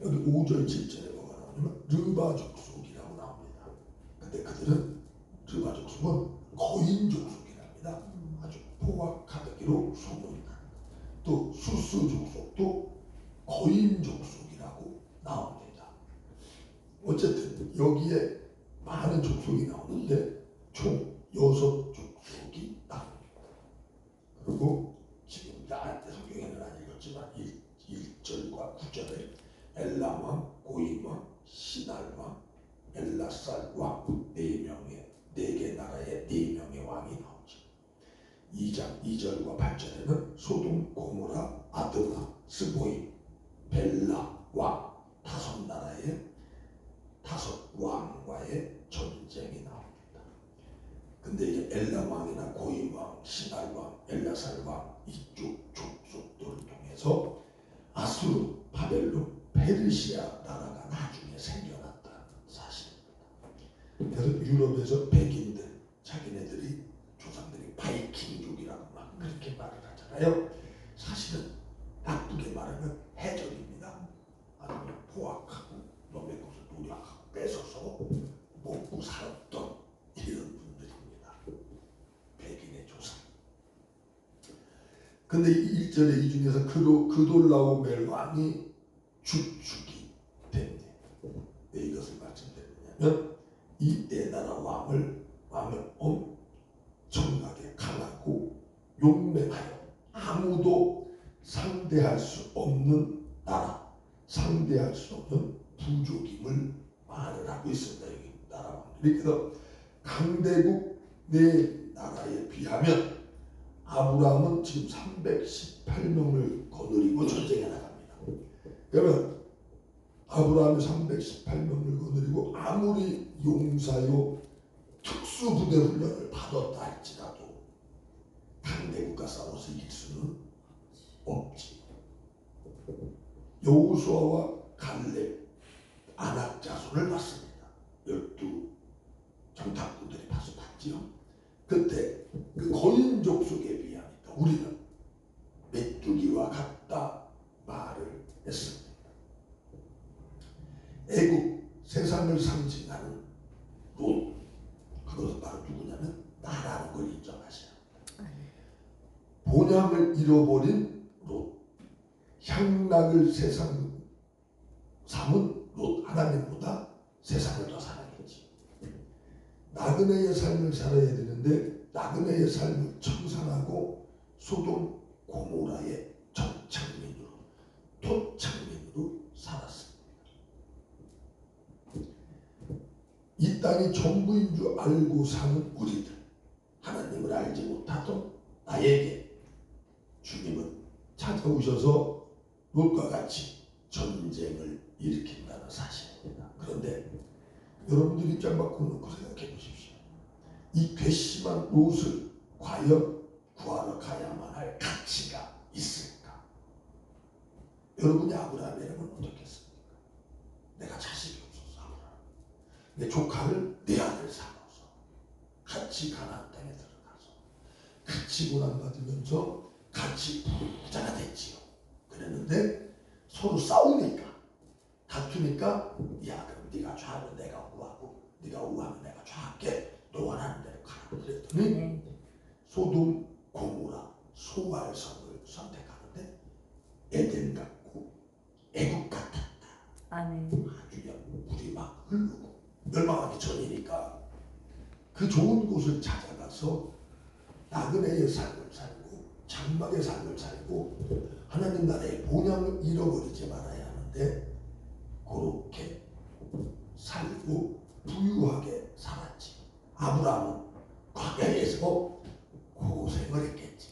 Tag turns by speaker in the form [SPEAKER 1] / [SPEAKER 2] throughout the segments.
[SPEAKER 1] 여기 5절 7절에 뭐가 나오냐면 르바 족속이라고 나옵니다. 근데 그들은 르바 족속은 거인 족속이랍니다. 아주 포악하기로 소문난. 또 수스 족속도 거인 족속이라고 나옵니다. 어쨌든 여기에 많은 족속이 나오는데 총 6족속이 나옵니다. 그리고 지금 나한테 성경에는 안 읽었지만 1절과 9절에 엘람왕, 고인왕, 시날왕, 엘라살왕 4개 나라의 4명의 왕이 나오죠. 2장 2절과 8절에는 소돔, 고모라, 아드마, 스보임, 벨라 왕 5나라의 5왕과의 전쟁이 나옵니다. 근데 이게 엘람왕이나 고인왕, 시날왕, 엘라살왕 이쪽 족속들을 통해서 아수르, 바벨론, 페르시아 나라가 나중에 생겨났다는 사실입니다. 그래서 유럽에서 백인들, 자기네들이 조상들이 바이킹족이라고 막 그렇게 말을 하잖아요. 사실은 나쁘게 말하면 해적입니다. 아주 그냥 포악하고 남의 것을 노력하고 뺏어서 먹고 살았던 이런 분들입니다. 백인의 조상. 근데 1절에 이 중에서 그돌라오멜 왕이 주축이 됩니다. 왜 이것을 말씀드리냐면 이 4나라 왕을 엄청나게 강하고 용맹하여 아무도 상대할 수 없는 나라, 상대할 수 없는 부족임을 말을 하고 있습니다. 여기 나라 왕들이. 그래서 강대국 4나라에 비하면 아브라함은 지금 318명을 거느리고 전쟁에 나갑니다. 그러면 아브라함이 318명을 거느리고 아무리 용사요 특수부대 훈련을 받았다 할지라도 강대국과 싸워서 이길 수는 없지. 여호수아와 갈렙 아낙 자손을 봤습니다. 12 정탐꾼들이 봤지요. 그때 그 거인 족속에 비하니까 우리는 메뚜기와 같다 말을 했습니다. 애국 세상을 상징하는 롯, 그것은 바로 누구냐면 나라는 걸 인정하셔야 합니다. 본향을 잃어버린 롯, 향락을 세상 삼은 롯, 하나님보다 세상을 더 사랑했지. 나그네의 삶을 살아야 되는데 나그네의 삶을 청산하고 소돔 고모라의 정착민으로 토착민으로 살았습니다. 이 땅이 전부인 줄 알고 사는 우리들, 하나님을 알지 못하던 나에게 주님은 찾아오셔서 롯과 같이 전쟁을 일으킨다는 사실입니다. 그런데 여러분들 입장 바꿔놓고 생각해 보십시오. 이 괘씸한 롯을 과연 구하러 가야만 할 가치가 있을까? 여러분이 아브라함이라면 어떻겠습니까? 내가 자식이 없어서 아브라함, 내 조카를 내 아들 삼아서 같이 가나안 땅에 들어가서 같이 고난받으면서 같이 부자가 됐지요. 그랬는데 서로 싸우니까 다투니까 야 그럼 네가 좌하면 내가 우하고 네가 우하면 내가 좌할게. 너 원하는 대로 가라 그랬더니 소돔 고모라 소알성을 선택하는데 에덴 같고 애국 같았다. 아주 물이 막 흐르고 멸망하기 전이니까 그 좋은 곳을 찾아가서 나그네의 삶을 살고 장막의 삶을 살고 하나님 나라의 본향을 잃어버리지 말아야 하는데 그렇게 살고 부유하게 살았지. 아브라함은 광야에서 고생을 했겠지.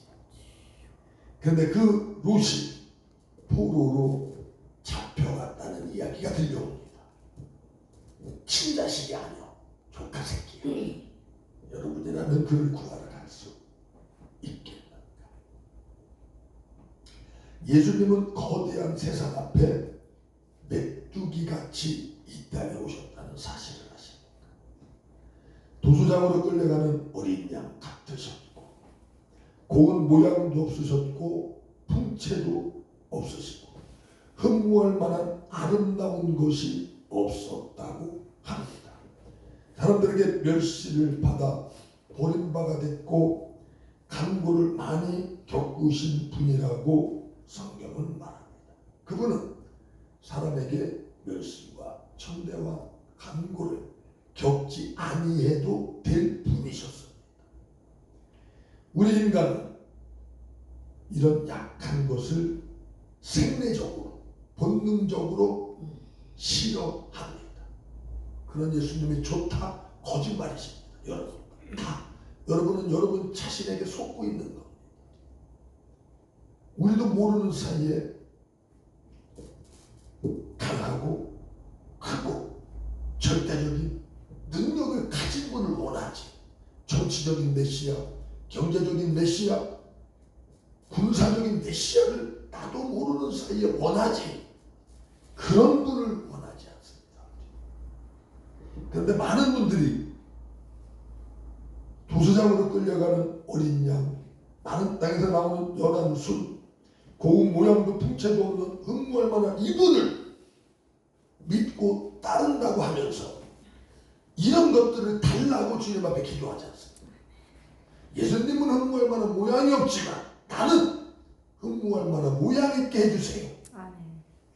[SPEAKER 1] 그런데 그 롯이 포로로 잡혀갔다는 이야기가 들려옵니다. 친자식이 아니요 조카 새끼야. 여러분이라면 그를 구하러 갈 수 있겠는가? 예수님은 거대한 세상 앞에 메뚜기같이 이 땅에 오셨다는 사실을 아십니까? 도수장으로 끌려가는 어린 양 같으셨고 고운 모양도 없으셨고 풍채도 없으시고 흠모할 만한 아름다운 것이 없었다고 합니다. 사람들에게 멸시를 받아 버림받아 됐고 간고를 많이 겪으신 분이라고 성경은 말합니다. 그분은 사람에게 멸시와 천대와 간고를 겪지 아니해도 될 분이셨습니다. 우리 인간은 이런 약한 것을 생리적으로 본능적으로 싫어합니다. 그런 예수님이 좋다 거짓말이십니다. 여러분은 여러분 자신에게 속고 있는 겁니다. 우리도 모르는 사이에 강하고 크고 절대적인 능력을 가진 분을 원하지. 정치적인 메시아, 경제적인 메시아, 군사적인 메시아를 나도 모르는 사이에 원하지. 그런 분을 원하지 않습니다. 그런데 많은 분들이 도수장으로 끌려가는 어린 양, 많은 땅에서 나오는 연한 순, 고운 모양도 풍채도 없는 흠모할 만한 이분을 믿고 따른다고 하면서 이런 것들을 달라고 주님 앞에 기도하지 않습니다. 예수님은 흠모할 만한 모양이 없지만 나는 흠모할 만한 모양 있게 해주세요.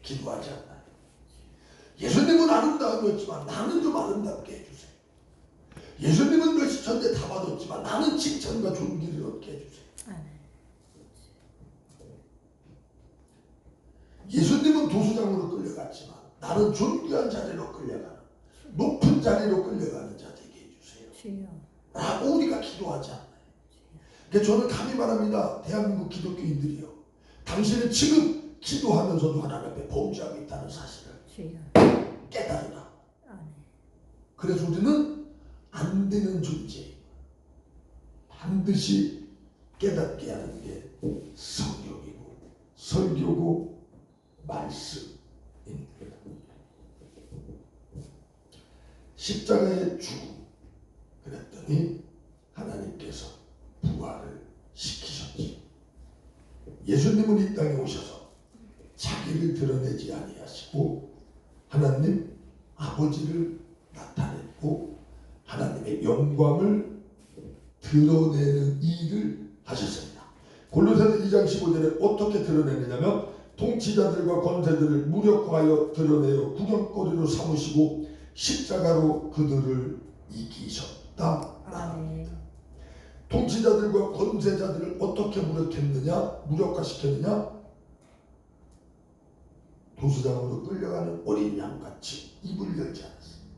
[SPEAKER 1] 기도하지 않나요? 예수님은 아름다움이었지만 나는 좀 아름답게 해주세요. 예수님은 멸시천대 다 받았지만 나는 칭찬과 존귀를 얻게 해주세요. 예수님은 도수장으로 끌려갔지만 나는 존귀한 자리로 끌려가는, 높은 자리로 끌려가는 자 되게 해주세요. 라고 우리가 기도하지 않나요? 그러니까 저는 감히 말합니다. 대한민국 기독교인들이요, 당신은 지금 기도하면서도 하나님 앞에 범죄하고 있다는 사실을 깨달으라. 그래서 우리는 안 되는 존재, 반드시 깨닫게 하는 게 성경이고 설교고 말씀입니다. 십자가의 죽음, 그랬더니 하나님께서 부활을 시키셨지. 예수님은 이 땅에 오셔서 자기를 드러내지 아니하시고 하나님 아버지를 나타냈고 하나님의 영광을 드러내는 일을 하셨습니다. 골로새서 2장 15절에 어떻게 드러내느냐면 통치자들과 권세들을 무력화하여 드러내어 구경거리로 삼으시고 십자가로 그들을 이기셨다. 통치자들과 권세자들을 어떻게 무력화시켰느냐? 도수장으로 끌려가는 어린 양같이 입을 열지 않았습니다.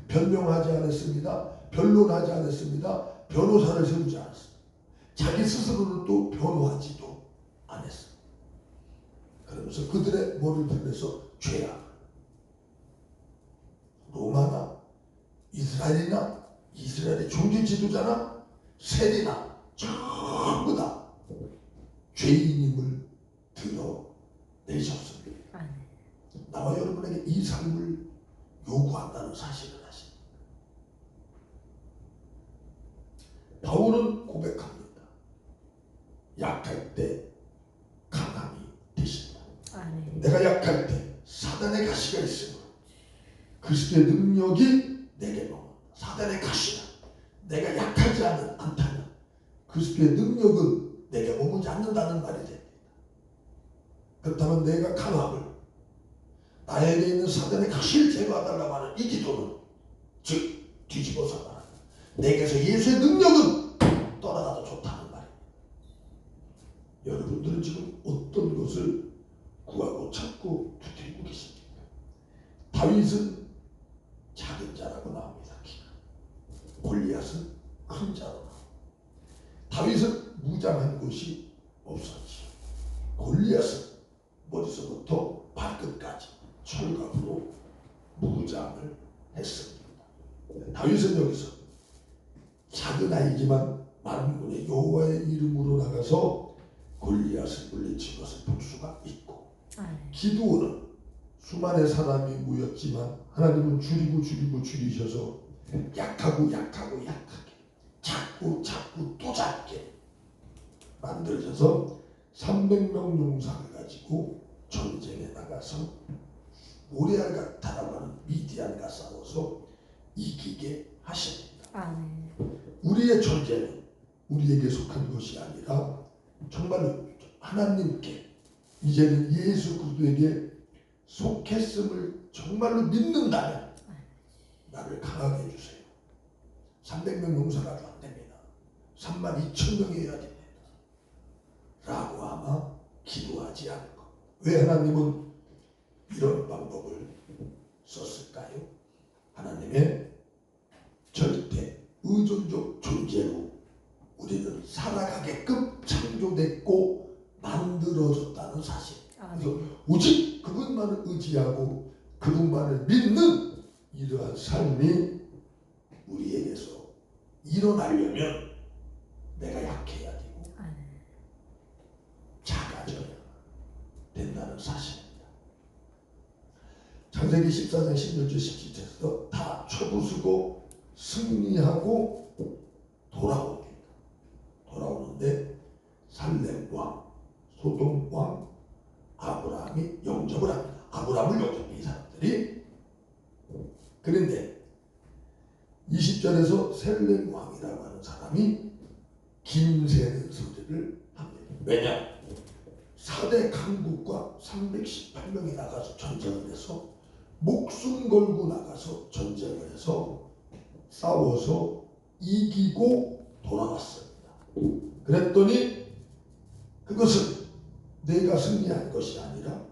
[SPEAKER 1] 변명하지 않았습니다. 변론하지 않았습니다. 변호사를 세우지 않았습니다. 자기 스스로를 또 변호하지도 않았습니다. 그러면서 그들의 머리를 들면서 죄야, 로마나 이스라엘이나 이스라엘의 종교 지도자나 세리나 전부 다 죄인임을 드러내셨습니다. 나와 여러분에게 이 삶을 요구한다는 사실을 아십니다. 바울은 고백합니다. 약할 때 강함이 되신다. 내가 약할 때 사단의 가시가 있으므로 그리스도의 능력이 내게 머문다. 사단의 가시가 내가 약하지 않다면 그리스도의 능력은 내게 머무지 않는다는 말이 됩니다. 그렇다면 내가 강함을, 나에게 있는 사단의 가시를 제거하달라고 하는 이 기도는, 즉 뒤집어서 말하는 내게서 예수의 능력은 떠나가도 좋다는 말입니다. 여러분들은 지금 어떤 것을 구하고 찾고 두드리고 계십니까? 다윗은 작은 자라고 나옵니다. 골리앗은 큰 자로 나옵니다. 다윗은 무장한 것이 없었지. 골리앗은 머리서부터 발끝까지 철갑으로 무장을 했습니다. 다윗은 여기서 작은 아이지만 만군의 여호와의 이름으로 나가서 골리앗을 물리친 것을 볼 수가 있고, 기드온은 수많은 사람이 모였지만 하나님은 줄이셔서 약하게 작고 또 작게 만들어져서 300명 용사를 가지고 전쟁에 나가서 모레알가타라고 하는 미디안과 싸워서 이기게 하십니다.
[SPEAKER 2] 아멘.
[SPEAKER 1] 우리의 존재는 우리에게 속한 것이 아니라 정말로 하나님께 이제는 예수 그리스도에게 속했음을 정말로 믿는다면 나를 강하게 해주세요. 300명 농사라도 안 됩니다. 32,000명이어야 됩니다. 라고 아마 기도하지 않을 것. 왜 하나님은 이런 방법을 썼을까요? 하나님의 절대 의존적 존재로 우리는 살아가게끔 창조됐고 만들어졌다는 사실. 그래서 오직 그분만을 의지하고 그분만을 믿는 이러한 삶이 우리에게서 일어나려면 내가 약해야 되고 작아져야 된다는 사실입니다. 창세기 14장 16절 17절에서 다 쳐부수고 승리하고 돌아옵니다. 돌아오는데 살렘 왕, 소돔 왕, 아브라함이 영접을 합니다. 아브라함을 영접해 이 사람들이. 그런데 20절에서 셀렘 왕이라고 하는 사람이 김새는 소리를 합니다. 왜냐? 4대 강국과 318명이 나가서 전쟁을 해서 목숨 걸고 나가서 전쟁을 해서 싸워서 이기고 돌아왔습니다. 그랬더니 그것은 내가 승리한 것이 아니라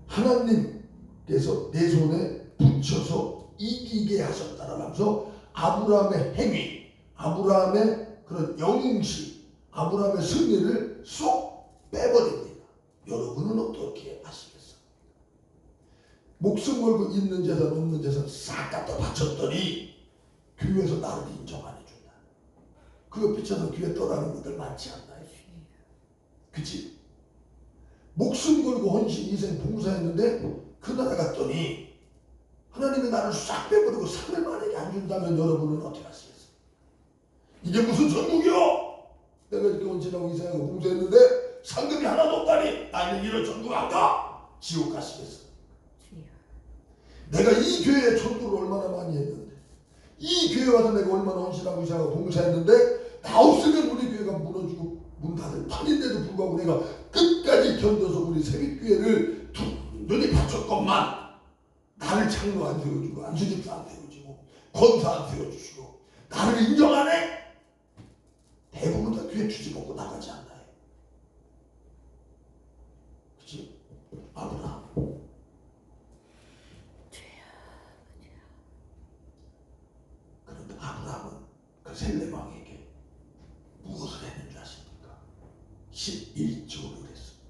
[SPEAKER 1] 하나님께서 내 손에 붙여서 이기게 하셨다라면서 아브라함의 행위, 아브라함의 그런 영웅시, 아브라함의 승리를 쏙 빼버립니다. 여러분은 어떻게 아시겠어요? 목숨 걸고 있는 재산 없는 재산 싹 갖다 바쳤더니 교회에서 나를 인정 안 해준다. 그거 비춰서 교회 떠나는 분들 많지 않나요? 그치? 목숨 걸고 헌신 인생 봉사했는데 그 나라 갔더니 하나님이 나를 싹 빼버리고 상을 만약에 안 준다면 여러분은 어떻게 하시겠어요? 이게 무슨 전국이요? 내가 이렇게 헌신하고 인생하고 봉사했는데 상금이 하나도 없다니 나는 이런 전국 안 가! 지옥 가시겠어요? 내가 이 교회에 전도를 얼마나 많이 했는데 이 교회 와서 내가 얼마나 헌신하고 인생하고 봉사했는데 나 없으면 우리 교회가 무너지고 문 닫을 판인데도 불구하고 내가 끝까지 견뎌서 우리 새벽교회를 든든히 바쳤건만 나를 장로 안 세워주고 안수집사 안 세워주고 권사 안 세워주시고 나를 인정 안 해? 대부분 다 교회 뒤집어고 나가지 않나요? 그치? 아브라함 그런데 아브라함은 그 셀렘 왕에게 무엇을 했는 줄 아십니까? 11조를 했습니다.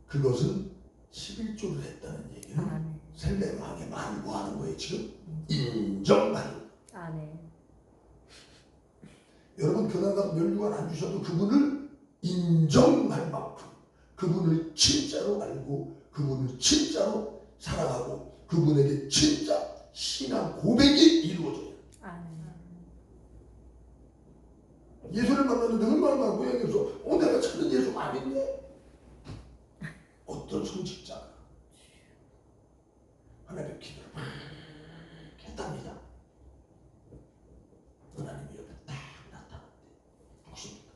[SPEAKER 1] 그것은 11조를 했다는 얘기는 셀렘 왕의 말을 뭐 하는 거예요 지금? 인정하는 거예요. 여러분 그날 가서 면류관 안 주셔도 그분을 인정할 만큼 그분을 진짜로 알고 그분을 진짜로 사랑하고 그분에게 진짜 신앙 고백이 이루어져요. 예수를 만났는데 얼마나 모양에서 내가 찾는 예수가 아닌데 어떤 성직자가 하나님의 기도를 막 했답니다. 하나님이 옆에 딱 나타났대. 누구십니까?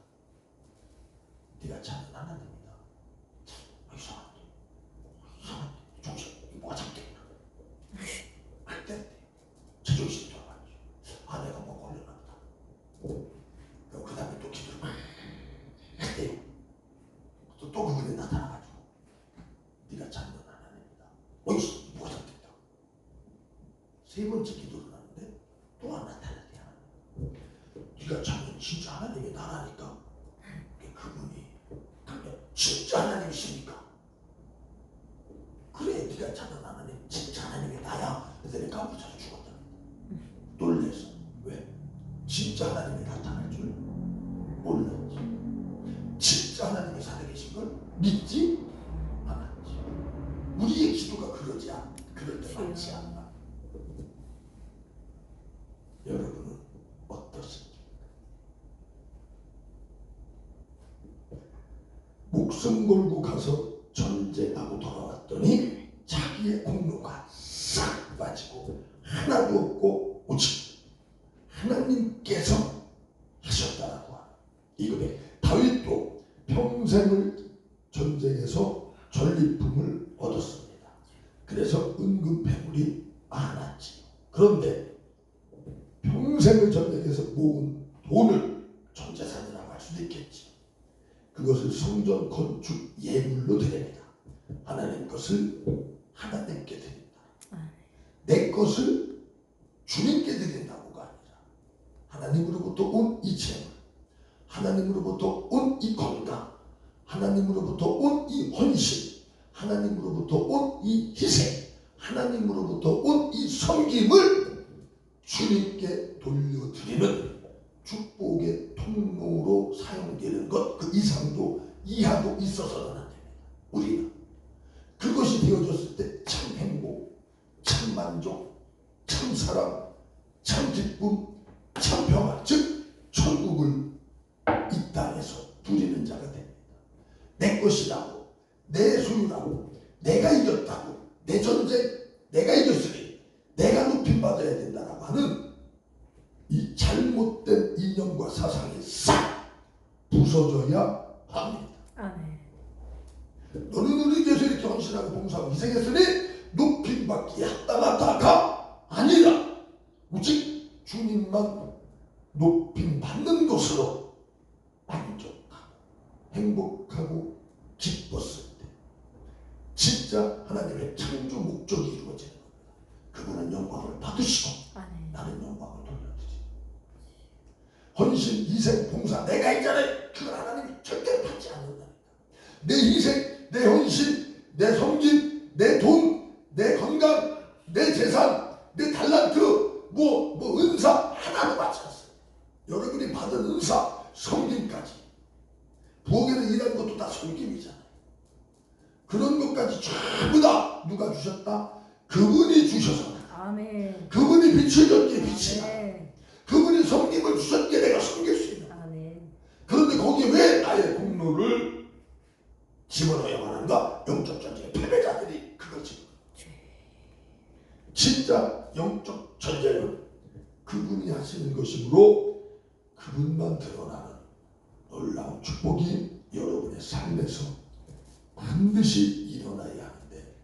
[SPEAKER 1] 네가 찾는 하나님이다. 이상한데 정신 뭐가 잡겠나? 안 된대. 제정신이 돌아가지. 내가 뭐 걸려놨다. 그리고 그 다음에 또 기도를 막 했대요. 또 그분이 나타나가지고 네가 찾는 하나님이다. 뭐가 잡겠다. 세 번째 기도를 하는데 또 안 나타났대. 하나님. 네가 찾는 진짜 하나님이 나라니까 그분이 그러면 진짜 하나님이십니까? 그래 네가 찾는 하나님 진짜 하나님이 나야. 그랬더니 까부쳐서 죽었다. 놀래서. 왜? 진짜 하나님이 나타날 줄 몰랐지. 진짜 하나님이 살아계신 걸 믿지 않았지. 우리의 기도가 그럴 때 많지 않나. 여러분은 어떻습니까? 목숨 걸고 가서 전쟁하고 돌아왔더니 자기의 공로가 싹 빠지고 하나도 없고 오직 하나님께서 하셨다라고 하는 이거에 다윗도 평생을 전쟁에서 전리품을 얻었습니다. 그래서 은근 패물이 많았지. 그런데 평생을 전쟁에서 모은 돈을 전재산이라고 할 수도 있겠지. 그것을 성전 건축 예물로 드립니다. 하나님 것을 하나님께 드린다. 내 것을 주님께 드린다고가 아니라 하나님으로부터 온 이 재물, 하나님으로부터 온 이 건강, 하나님으로부터 온 이 헌신, 하나님으로부터 온 이 희생, 하나님으로부터 온 이 섬김을 주님께 돌려드리는 축복의 통로로 사용되는 것, 그 이상도 이하도 있어서는 안 됩니다. 우리는 그것이 되어졌을 때 참 행복, 참 만족, 참 사랑, 참 기쁨, 참 평화, 즉 천국을 이 땅에서 누리는 자가 됩니다. 내 것이라고, 내 소유라고, 내가 이겼다고, 내 전쟁 내가 이겼으니 내가 높임받아야 된다라고 하는 이 잘못된 이념과 사상이 싹 부서져야 합니다. 너는 우리 교회에서 이렇게 헌신하고 봉사하고 희생했으니 높임받기에 합당하다가 아니라 오직 주님만 높임받는 것으로 만족하고 행복하고 기뻤을 때 진짜 하나님의 창조 목적이 이루어지는 겁니다. 그분은 영광을 받으시고 나는 영광을 돌려드리고 헌신, 희생, 봉사 내가 있잖아요. 그걸 하나님이 절대로 받지 않는다니까. 내 희생, 내 헌신, 내 섬김, 내 돈, 내 건강, 내 재산, 내 달란트, 뭐 은사 하나도 받지 않습니다. 여러분이 받은 은사, 섬김까지 부엌에서 일하는 것도 다 섬김이잖아요. 그런 것까지 전부 다 누가 주셨다? 그분이 주셔서
[SPEAKER 2] 아멘.
[SPEAKER 1] 그분이 비춰줬기에 빛이 나. 그분이 섬김을 주셨기에 내가 섬길 수 있는.
[SPEAKER 2] 아멘.
[SPEAKER 1] 그런데 거기에 왜 나의 공로를 집어넣어야만 하는가? 영적 전쟁의 패배자들이 그걸 집어넣어요. 진짜 영적 전쟁은 그분이 하시는 것이므로 그분만 드러나는 놀라운 축복이 여러분의 삶에서 반드시 일어나야 하는데,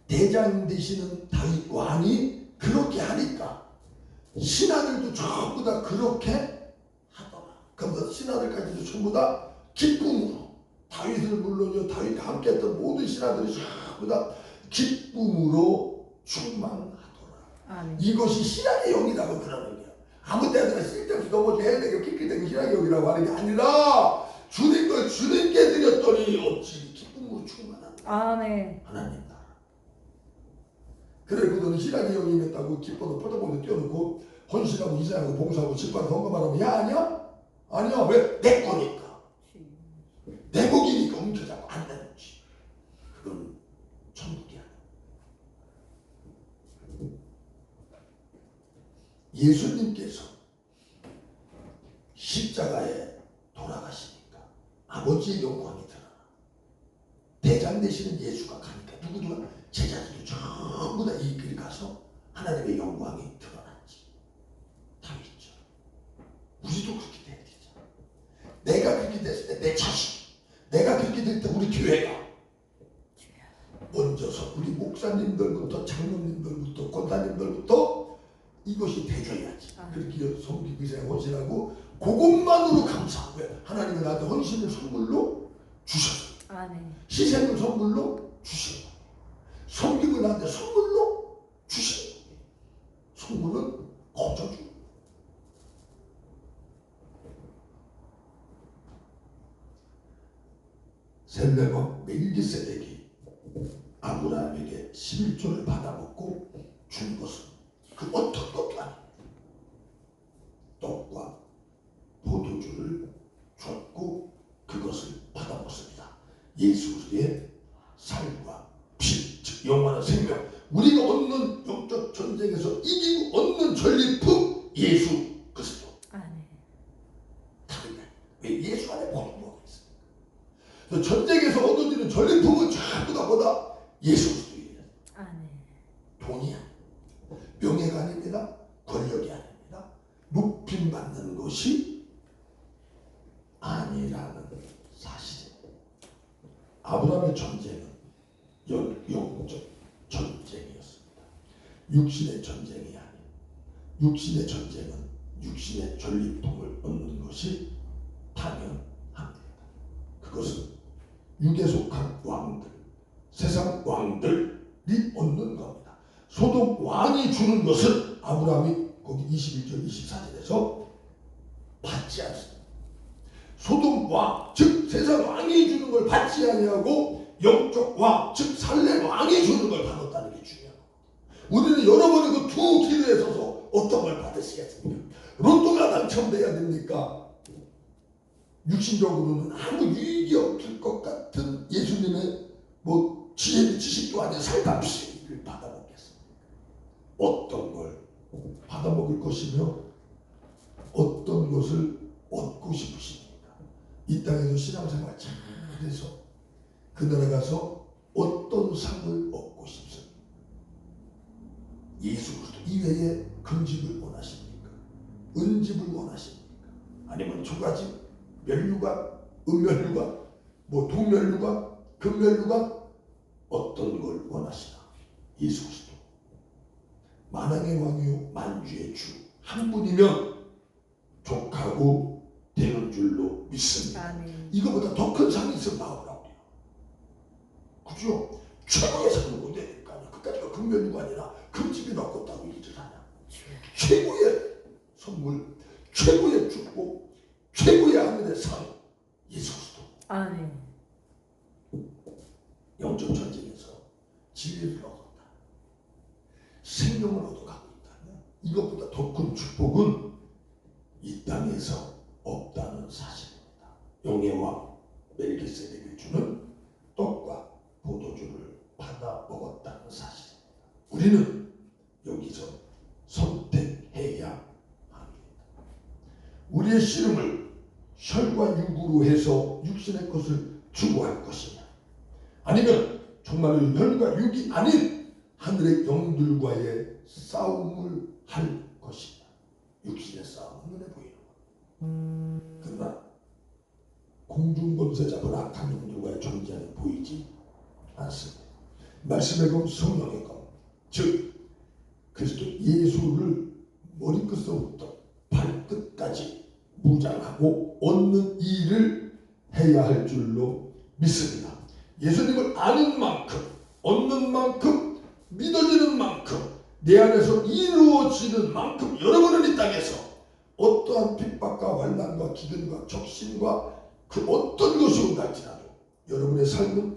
[SPEAKER 1] 대장 되시는 다윗 왕이 그렇게 하니까 신하들도 전부 다 그렇게 하더라. 그러면서 신하들까지도 전부 다 기쁨으로, 다윗을 물론요 다윗과 함께했던 모든 신하들이 전부 다 기쁨으로 충만하더라.
[SPEAKER 2] 아멘.
[SPEAKER 1] 이것이 신앙의 영이라고 그러는 거야. 아무 때나 쓸데없이 넘어져 해야 되고 낄낄대고 신앙의 영이라고 하는 게 아니라 주님 걸 주님께 드렸더니 어찌 기쁨으로 충만한다.
[SPEAKER 2] 아멘.
[SPEAKER 1] 하나님 나라. 그래 그들은 신앙의 영이 임했다고 기뻐도 뻗어보고 뛰어놓고 헌신하고 희생하고 봉사하고 직관 헌금하라고 야 아니야? 아니야. 왜? 내 거니까. 내 복이니까 훔쳐잡고 안 되는지. 그건 천국이 아니야. 예수님께서 십자가에 돌아가시니까 아버지의 영광이 드러나. 대장 되시는 예수가 가니까 누구누가 제자들도 전부 다 이 길 가서 하나님의 영광이 드러났지. 다윗처럼. 우리도 그렇게 돼야 되잖아. 내가 그렇게 됐을 때 내 자식, 내가 그렇게 될 때 우리 교회가 먼저서 우리 목사님들부터 장로님들부터 권사님들부터 이것이 되줘야지. 그렇게 섬기고 희생 헌신하고 그것만으로 감사하고, 하나님은 나한테 헌신을 선물로 주셨어.
[SPEAKER 2] 아멘.
[SPEAKER 1] 희생을 선물로 주신 거예요. 섬김을 나한테 선물로 주신 거예요. 선물은 거저주. 셀레몬 멜기세덱이 아브라함에게 11조를 받아먹고 준 것은 그 어떤 것도 아닙니다. 떡과 포도주를 줬고 그것을 받아먹습니다. 예수 그리스도의 살과 피, 즉 영원한 생명, 우리가 얻는 영적 전쟁에서 이기고 얻는 전리품 예수 그리스도.
[SPEAKER 2] 아멘.
[SPEAKER 1] 다르냐? 왜? 예수 안에 모든 것이 있습니다. 전쟁에서 얻어지는 전리품은 전부 다 뭐다? 예수 그리스도예요.
[SPEAKER 2] 아멘.
[SPEAKER 1] 돈이야. 명예가 아닙니다. 권력이 아닙니다. 높임 받는 것이 아니라는 사실입니다. 아브라함의 전쟁은 영적 전쟁이었습니다. 육신의 전쟁이 아닌, 육신의 전쟁은 육신의 전리품을 얻는 것이 당연합니다. 그것은 육에 속한 왕들, 세상 왕들이 얻는 겁니다. 소돔 왕이 주는 것은 아브라함이 거기 21절 24절에서 받지 않습니다. 소돔 왕, 즉 세상 왕이 주는 걸 받지 아니하고 영적 왕, 즉 살렘 왕이 주는 걸 받았다는 게 중요합니다. 우리는 여러분이 그 두 길에 서서 어떤 걸 받으시겠습니까? 로또가 당첨돼야 됩니까? 육신적으로는 아무 유익이 없을 것 같은 예수님의 뭐 지혜도 지식도 아닌 살감시를 받아먹겠습니까? 어떤 걸 받아먹을 것이며 어떤 것을 얻고 싶으십니까? 이 땅에서 신앙생활 잘해서 그 나라 가서 어떤 상을 얻고 싶습니까? 예수 그리스도 이외에 금집을 원하십니까? 은집을 원하십니까? 아니면 두 가지 면류관, 은면류관, 뭐 동면류관, 금면류관 어떤 걸 원하시나? 예수 그리스도 만왕의 왕이요 만주의 주 한 분이면 족하고 되는 줄로 믿습니다.
[SPEAKER 2] 아멘.
[SPEAKER 1] 이거보다 더 큰 상이 있으면 나오라고요. 그죠? 최고의 상은 못 되니까요. 그까지가 금면류관이나 금집이 넣었다고 일을 하냐? 최고의 선물, 최고의 축복, 최고의 하늘의 상 예수 그리스도.
[SPEAKER 2] 아멘.
[SPEAKER 1] 영적 전쟁에서 진리를 얻었다. 생명을 얻어가고 있다면 이것보다 더 큰 축복은 이 땅에서 없다는 사실입니다. 영의 왕 멜기세덱이 주는 떡과 포도주를 받아 먹었다는 사실입니다. 우리는 여기서 선택해야 합니다. 우리의 씨름을 혈과 육으로 해서 육신의 것을 추구할 것이냐, 아니면 정말로 혈과 육이 아닌 하늘의 영들과의 싸움을 할 것이냐. 육신의 싸움은 눈에 보이는 것. 그러나 공중권세 잡은 악한 영들과의 존재는 보이지 않습니다. 말씀의 검, 성령의 검, 즉 그리스도 예수를 머리끝서부터 발끝까지 무장하고 얻는 일을 해야 할 줄로 믿습니다. 예수님을 아는 만큼, 얻는 만큼, 믿어지는 만큼, 내 안에서 이루어지는 만큼 여러분은 이 땅에서 어떠한 핍박과 환난과 기근과 적신과 그 어떤 것이 온달지라도 여러분의 삶은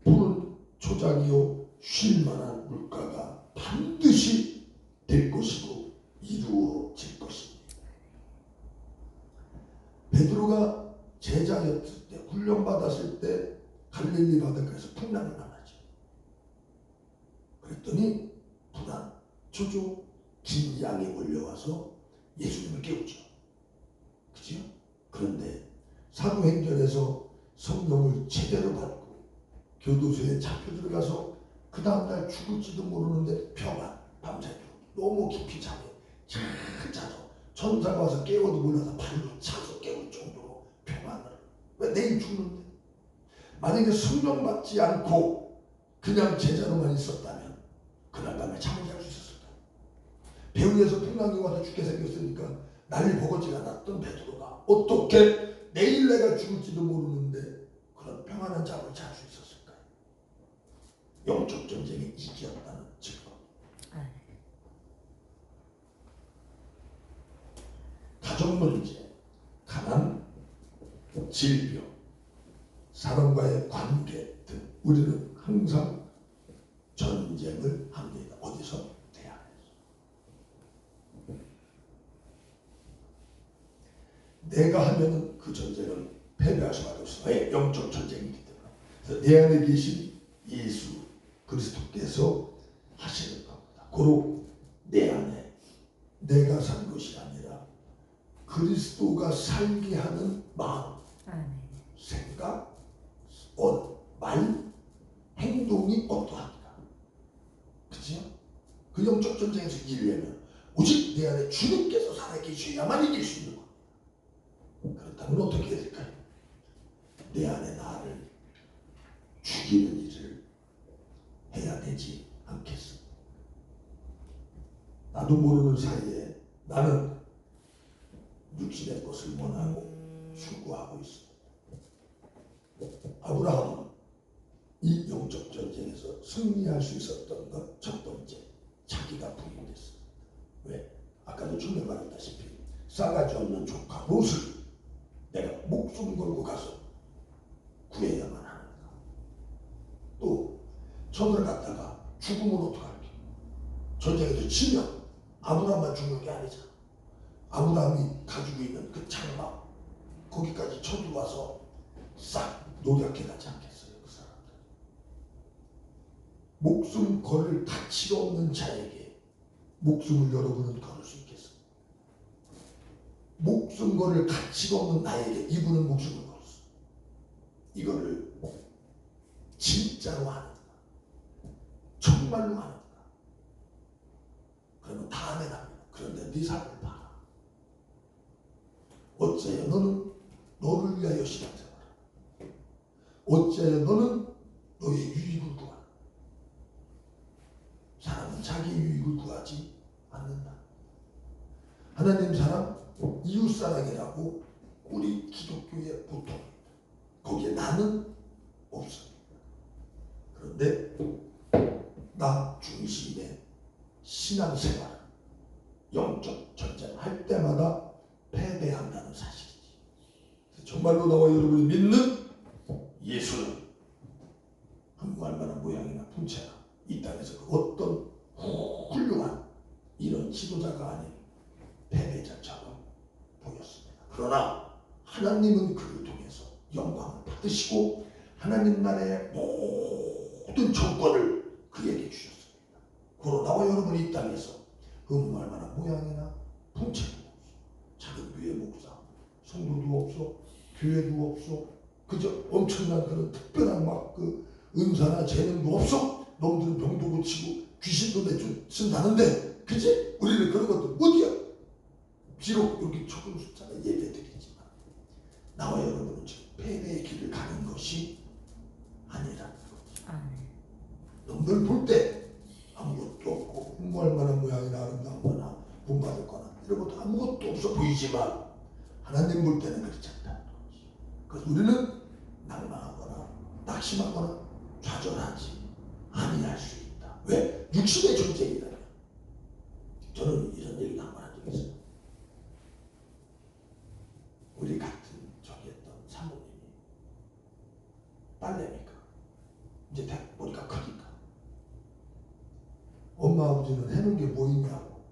[SPEAKER 1] 푸른 초장이요 쉴만한 물가가 반드시 될 것이고 이루어질 것입니다. 베드로가 제자였을 때, 훈련받았을 때 갈릴리 바닷가에서 풍랑이 나죠. 그랬더니 불안, 초조, 긴 양이 몰려와서 예수님을 깨우죠. 그죠? 그런데 사도행전에서 성령을 제대로 받고 교도소에 잡혀 들어가서 그 다음날 죽을지도 모르는데 평안, 밤새도록 너무 깊이 잠에 잘 자서 천사가 와서 깨워도 몰라서 발로 차서 깨울 정도로 평안을. 왜 내일 죽는데? 만약에 성령 받지 않고 그냥 제자로만 있었다면 그날 밤에 잠을 잘 수 있었을까요? 배후에서 풍랑이 와서 죽게 생겼으니까 난리 버거지가 났던 베드로가 어떻게 내일 내가 죽을지도 모르는데 그런 평안한 잠을 잘 수 있었을까요? 영적 전쟁에 이겼다는 증거. 가정 문제, 가난, 질병, 사람과의 관계 등 우리는 항상 전쟁을 합니다. 어디서? 내 안에서. 내가 하면은 그 전쟁은 패배할 수밖에 없어요. 왜? 영적 전쟁이기 때문에. 그래서 내 안에 계신 예수 그리스도께서 하시는 겁니다. 고로 내 안에 내가 산 것이 아니라 그리스도가 살게 하는 마음, 생각, 말, 행동이 어떠합니까? 그치요? 그 영적 전쟁에서 이기려면 오직 내 안에 주님께서 살아계셔야만 이길 수 있는 겁니다. 그렇다면 어떻게 해야 될까요? 내 안에 나를 죽이는 일을 해야 되지 않겠습니까? 나도 모르는 사이에 나는 육신의 것을 원하고 추구하고 있습니다. 아브라함은 이 영적 전쟁에서 승리할 수 있었던 것 첫 번째, 자기가 부인했습니다. 왜? 아까도 전에 말했다시피 싸가지 없는 조카 롯을 내가 목숨 걸고 가서 구해야만 하는가. 또 전을 갔다가 죽으면 어떡할게. 전쟁에서 지면 아브라함만 죽는 게 아니잖아. 아브라함이 가지고 있는 그 장막 거기까지 쳐들어와서 싹 노력해가지 않겠어요. 그 사람들. 목숨 걸을 가치가 없는 자에게 목숨을 여러분은 걸을 수 있겠어요? 목숨 걸을 가치가 없는 나에게 이분은 목숨을 걸었어. 이거를 진짜로 하는가? 정말로 하는가? 그러면 다음에 납니다. 그런데 네 삶을 봐라. 어째요 너는 너를 위하여 신앙생활하라. 어째요 너는 너의 유익을 구하라. 사람은 자기 유익을 구하지 않는다. 하나님 사랑, 이웃사랑이라고 우리 기독교의 보통입니다. 거기에 나는 없습니다. 그런데 나 중심의 신앙생활, 영적 전쟁할 때마다 패배한다는 사실이지. 정말로 나와 여러분이 믿는 예수는 한무할만한 모양이나 풍채나 이 땅에서 그 어떤 훌륭한 이런 지도자가 아닌 패배자처럼 보였습니다. 그러나 하나님은 그를 통해서 영광을 받으시고 하나님 나라의 모든 정권을 그에게 주셨습니다. 그러나 나와 여러분이 이 땅에서 한무할만한 모양이나 풍채도 없어. 작은 교회 목사, 성도도 없어. 교회도 없어. 그저 엄청난 그런 특별한 막 그 은사나 재능도 없어. 놈들은 병도 고치고 귀신도 내준다는데 그치? 우리는 그런 것도 어디야? 비록 여기 적은 숫자가 예배드리지만 나와 여러분은 지금 패배의 길을 가는 것이 아니라는 거지. 놈들 볼 때 아무것도 없고 흠모할 만한 모양이나 아름다운 거나 본받을 거나 이런 것도 아무것도 없어 보이지만 하나님 볼 때는 그렇지 않다는 거지. 그래서 우리는 낭망하거나 낙심하거나 좌절하지 아니할 수 있다. 왜? 육신의 존재이다. 저는 이런 얘기를 한번 한 적이 있어요. 우리 같은 저기 했던 사모님이 딸내미가 이제 머리가 크니까 엄마 아버지는 해놓은 게 뭐 있냐고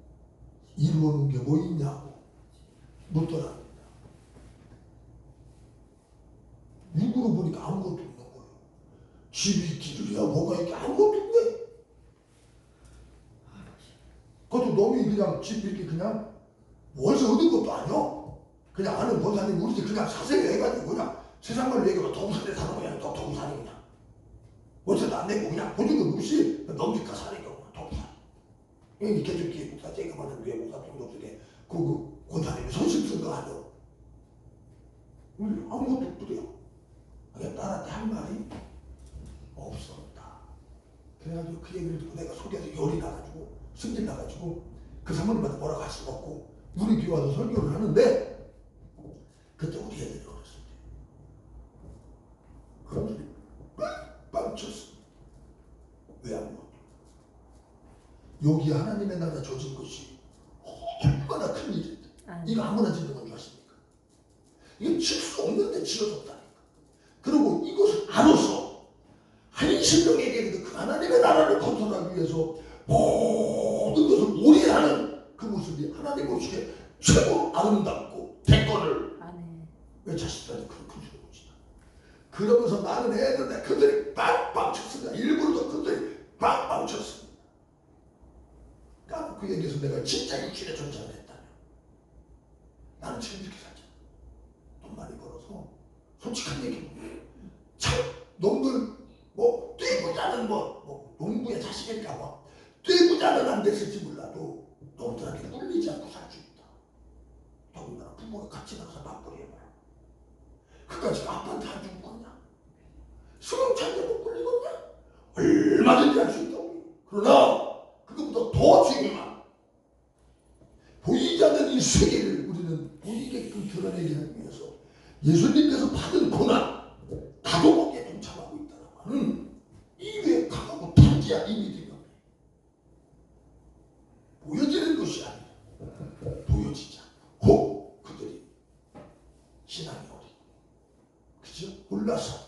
[SPEAKER 1] 이루어놓은 게 뭐 있냐고 묻더랍니다. 육으로 보니까 아무것도 없는 거예요. 집이 기들이야 뭐가 있게 아무것도 없네. 그것도 놈이 그냥 집 이렇게 그냥 월세 얻은 것도 아니야. 그냥 아는 권사님 우리 집 그냥 사세요 해가지고 그냥 세상말로 얘기하면 도부산에 사는 거야. 도부산이 그냥 월세도 안 내고 그냥 보증금 없이 넘기까 사는 거야. 도부산. 여기 개척기회 목사 쟁여하는 위에 목사 돈도 없게 그 권사님이 손실 쓴 거 아니야. 아무것도 없더래요. 그냥 딸한테 한 말이 없었다. 그래가지고 그 얘기를 듣고 내가 속에서 열이 나가지고 승질 나가지고 그 사모님한테 뭐라고 할 수가 없고 우리 교회 와서 설교를 하는데 그때 우리 애들이 어렸을 때 그놈들이 빵빵 쳤어. 왜 아무것도 여기 하나님의 나라 조진 것이 얼마나 큰 일인데 이거 아무나 짓는 건 줄 아십니까? 이건 칠 수 없는데 지어졌다니까. 그리고 이것을 알아서 한 신령에게 그 하나님의 나라를 건설하기 위해서 모든 것을 오리하는 그 모습이 하나님 보시기에 최고 아름답고 대권을 왜 자식들한테 그렇게 주는 것이다. 그러면서 나는 애들한테 그들이 빵빵 쳤습니다. 일부러도 그들이 빵빵 쳤습니다. 그 얘기에서 내가 진짜 육신의 존재를 했다면 나는 지금 이렇게 살잖아. 돈 많이 벌어서 솔직한 얘기 참 그까지 아빠한테 안 죽겠냐? 승용차한테 못 걸리겠냐? 얼마든지 할 수 있다고. 그러나 그것보다 더 중요한 보이지 않는 이 세계를 우리는 보이게끔 드러내기 위해서 예수님께서 받은 고난 나도 거기에 동참하고 있다는 말은 이외에 강하고 단지한 이 믿음이 보여지는 것이 아니라 보여지지 않고 혹 그들이 신앙이 어리고 그죠? 몰라서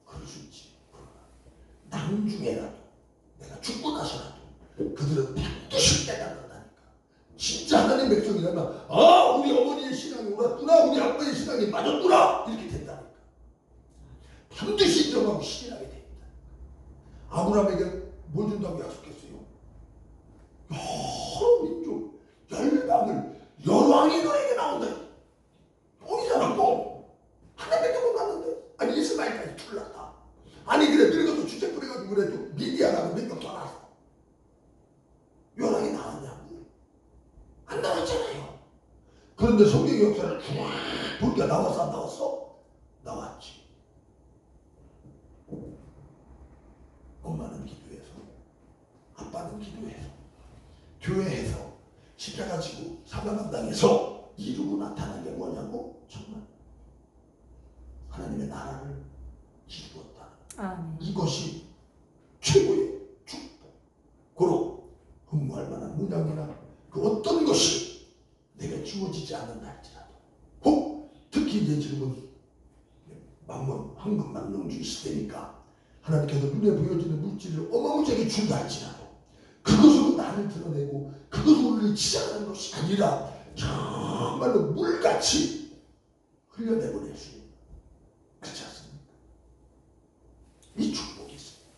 [SPEAKER 1] 그럴 수 있지. 나중에라도 내가 죽고 나서라도 그들은 반드시 깨닫는다니까. 진짜 하나님 백성이라면 아 우리 어머니의 신앙이 옳았구나, 우리 아빠의 신앙이 맞았구나, 이렇게 된다니까. 반드시 인정하고 신뢰하게 됩니다. 아브라함에게 뭘 준다고 약속했어요? 여러 민족 열방을 열왕이 너에게 나온다. 뻥이잖아 뻥. 하나밖에 못 났는데 아니 이스마엘까지 출났다. 아니 그래 늙어도 주책 부려가지고 그래 또 미디아라고 몇 명 더 나왔어. 열왕이 나왔냐고? 안 나왔잖아요. 그런데 성경 역사를 쭉 보니까 나왔어 안 나왔어? 나왔지. 엄마는 기도해서 아빠는 기도해서 교회에서 십자가 지고 사명감 당해서 이루고 나타난 게 뭐냐고? 정말 하나님의 나라를 이루었다.
[SPEAKER 2] 아멘.
[SPEAKER 1] 이것이 최고의 축복. 고로 흠모할 만한 문양이나 그 어떤 것이 내가 주어지지 않는다 할지라도 혹 특히 이제 지금은 만원 황금만 넘기 시대니까 하나님께서 눈에 보여지는 물질을 어마무지하게 준다 할지라도 그것으로 나를 드러내고 그것으로 우리를 치장하는 것이 아니라 정말로 물같이 흘려내버릴 수 있는, 그렇지 않습니까? 이 축복이 있습니다.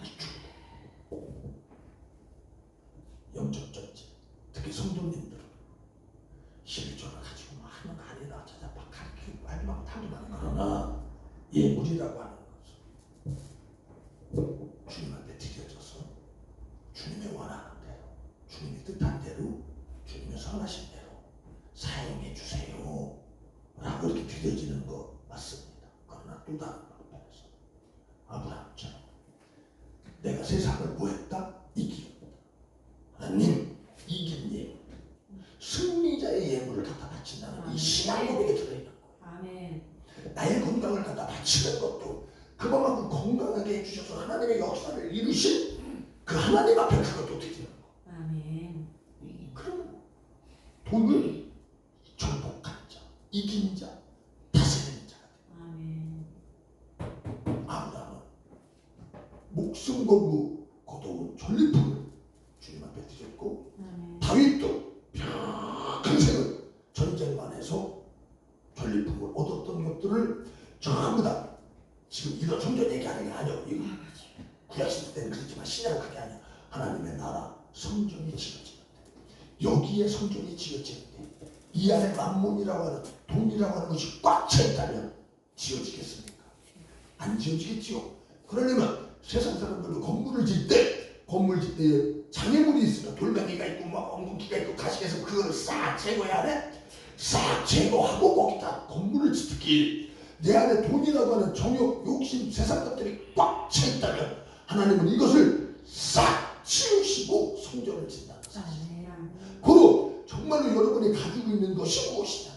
[SPEAKER 1] 이 축복. 영적 전쟁, 특히 성도님들은 실존을 가지고 하는 아니다 찾아봐 가르치고 마지막 타고나는 그러나 예물이라고 하는 것은 주님한테 드려져서 주님의 원하는 대로, 주님이 뜻한 대로, 주님의 선하신 대로 사용해 주세요 라고 이렇게 드려지는 거 맞습니다. 그러나 또 다른 방법에서 아브라함처럼 내가 세상을 뭐했다? 이기었다. 하나님 이긴 예물, 승리자의 예물을 갖다 바친다는 이 신앙 고백에 들어있는 거예요.
[SPEAKER 2] 아멘.
[SPEAKER 1] 나의 건강을 갖다 바치는 것도 그것만큼 건강하게 해주셔서 하나님의 역사를 이루신 그 하나님 앞에 그것도 드리는 거.
[SPEAKER 2] 아멘.
[SPEAKER 1] 그러면 돈을 정복한 자, 이긴 자, 다스리는 자가 됩니다.
[SPEAKER 2] 아멘.
[SPEAKER 1] 아브라함은 목숨 걸고 거둬온 전리품을 주님 앞에 드렸고,
[SPEAKER 2] 아멘.
[SPEAKER 1] 다윗도 평생을 전쟁만 해서 전리품을 얻었던 것들을 전부 다 지금 이런 성전 얘기하는 게 아니에요. 이거 구약시대 때는 그렇지만 신약은 그게 아니야. 하나님의 나라 성전이 지어지는데 여기에 성전이 지어지는데 이 안에 만몬이라고 하는 돈이라고 하는 것이 꽉 차 있다면 지어지겠습니까? 안 지어지겠지요. 그러려면 세상 사람들도 건물을 질 때 장애물이 있으면 돌멩이가 있고 막 엉겅퀴가 있고 가시에서 그걸 싹 제거해야 돼. 싹 제거하고 거기다 건물을 짓기. 내 안에 돈이라고 하는 정욕, 욕심, 세상 것들이 꽉 차 있다면 하나님은 이것을 싹 치우시고 성전을 짓는다는 사실. 그리고 정말로 여러분이 가지고 있는 것이 무엇이냐?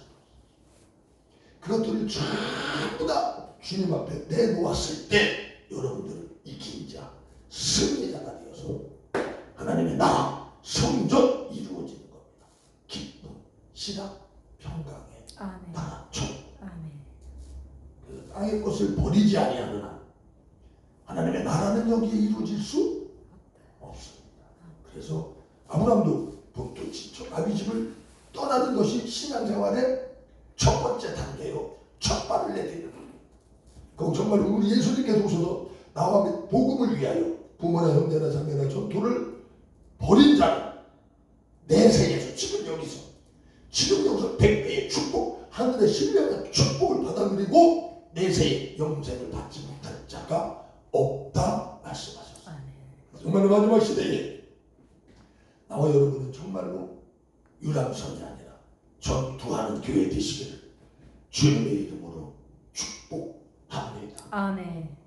[SPEAKER 1] 그것들을 전부 다 주님 앞에 내놓았을 때 여러분들은 이긴 자, 승리자가 되어서 하나님의 나라, 성전 이루어지는 겁니다. 기쁨, 시락, 평강의
[SPEAKER 2] 아멘.
[SPEAKER 1] 나라, 총.
[SPEAKER 2] 아멘.
[SPEAKER 1] 그 땅의 것을 버리지 아니하는 한 하나님의 나라는 여기에 이루어질 수 없습니다. 그래서 아브라함도 본토 친척 아비집을 떠나는 것이 신앙생활의 첫 번째 단계요. 첫 발을 내딛는 겁니다. 그럼 정말 우리 예수님께서 오셔서 나와 복음을 위하여 부모나 형제나 자매나 전토를 버린 자는 내세에서 지금 여기서 100배의 축복, 하늘의 신령한 축복을 받아들이고 내세의 영생을 받지 못할 자가 없다 말씀하셨습니다. 정말로 마지막 시대에 나와 여러분은 정말로 유람선이 아니라 전투하는 교회 되시기를 주님의 이름으로
[SPEAKER 2] 아멘.